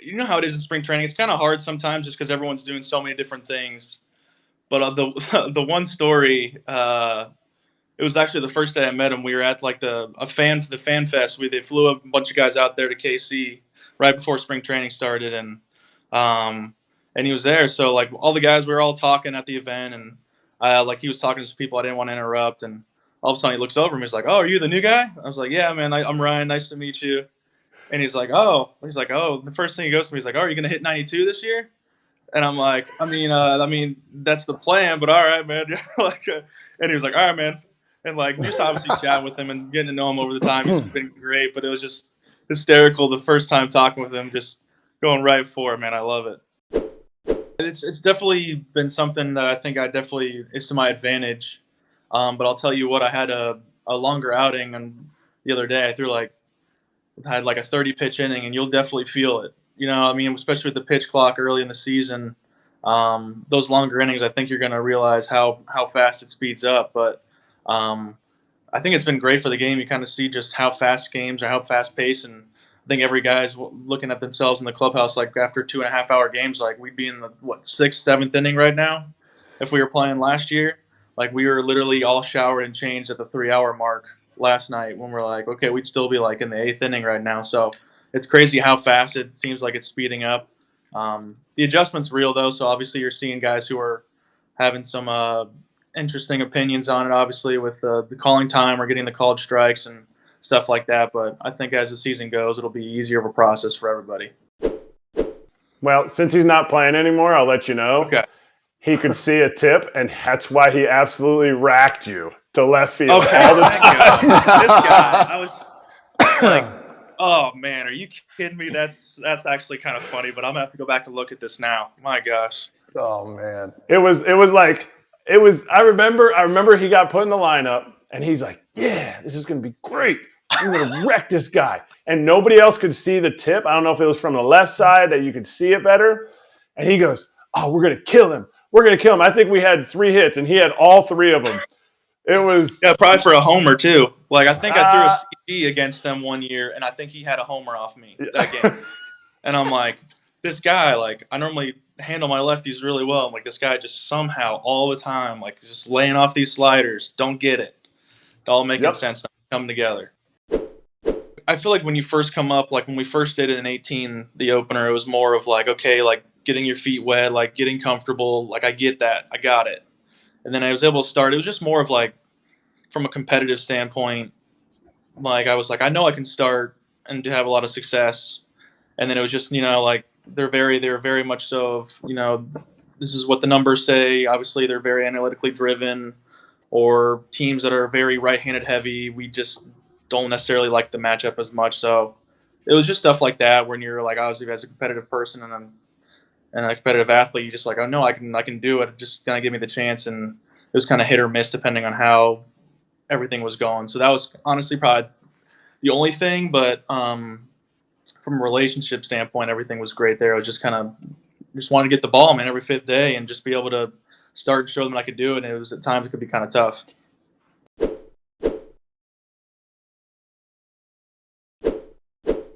you know how it is in spring training. It's kind of hard sometimes just because everyone's doing so many different things. But the the one story, it was actually the first day I met him. We were at like the fan fest. They flew a bunch of guys out there to KC right before spring training started, um, and he was there. So like all the guys, we were all talking at the event, and like he was talking to some people I didn't want to interrupt, and all of a sudden he looks over and he's like, "Oh, are you the new guy?" I was like, "Yeah, man. I'm Ryan. Nice to meet you." And he's like, "Oh." The first thing he goes to me, he's like, "Oh, are you gonna hit 92 this year?" And I'm like, I mean, that's the plan, but all right, man. And he was like, all right, man. And like, just obviously chatting with him and getting to know him over the time. He's been great, but it was just hysterical the first time talking with him, just going right for it, man. I love it. It's definitely been something that I think I definitely is to my advantage. But I'll tell you what, I had a longer outing and the other day. I had like a 30 pitch inning, and you'll definitely feel it. I mean, especially with the pitch clock early in the season, those longer innings, I think you're going to realize how fast it speeds up. But I think it's been great for the game. You kind of see just how fast games are, how fast paced, and I think every guy's looking at themselves in the clubhouse like after 2.5 hour games, like we'd be in the sixth, seventh inning right now if we were playing last year. Like we were literally all showered and changed at the 3 hour mark last night when we're like, okay, we'd still be like in the eighth inning right now. So it's crazy how fast it seems like it's speeding up. The adjustment's real though, so obviously you're seeing guys who are having some interesting opinions on it, obviously with the calling time or getting the called strikes and stuff like that. But I think as the season goes, it'll be easier of a process for everybody. Well, since he's not playing anymore, I'll let you know. Okay. He could see a tip, and that's why he absolutely racked you to left field all the time. This guy, I was like, oh man, are you kidding me? That's actually kind of funny, but I'm gonna have to go back and look at this now. My gosh. Oh man. It was I remember he got put in the lineup, and he's like, yeah, this is gonna be great. I'm gonna wreck this guy. And nobody else could see the tip. I don't know if it was from the left side that you could see it better. And he goes, oh, we're gonna kill him. We're going to kill him. I think we had 3 hits, and he had all 3 of them. It was... Yeah, probably for a homer, too. Like, I think I threw a CD against them one year, and I think he had a homer off me that game. And I'm like, this guy, like, I normally handle my lefties really well. I'm like, this guy just somehow, all the time, like, just laying off these sliders. Don't get it. It's all making sense now, coming together. I feel like when you first come up, like, when we first did it in 18, the opener, it was more of like, okay, like, getting your feet wet, like getting comfortable, like I get that, I got it. And then I was able to start. It was just more of like, from a competitive standpoint, like I was like, I know I can start and to have a lot of success. And then it was just, like they're very much so of, this is what the numbers say. Obviously, they're very analytically driven, or teams that are very right-handed heavy. We just don't necessarily like the matchup as much. So it was just stuff like that when you're like, obviously, as a competitive person and a competitive athlete, you just like, oh no, I can do it. Just kind of give me the chance, and it was kind of hit or miss depending on how everything was going. So that was honestly probably the only thing. But from a relationship standpoint, everything was great there. I was just wanted to get the ball, man, every 5th day, and just be able to start and show them I could do it. And it was at times it could be kind of tough.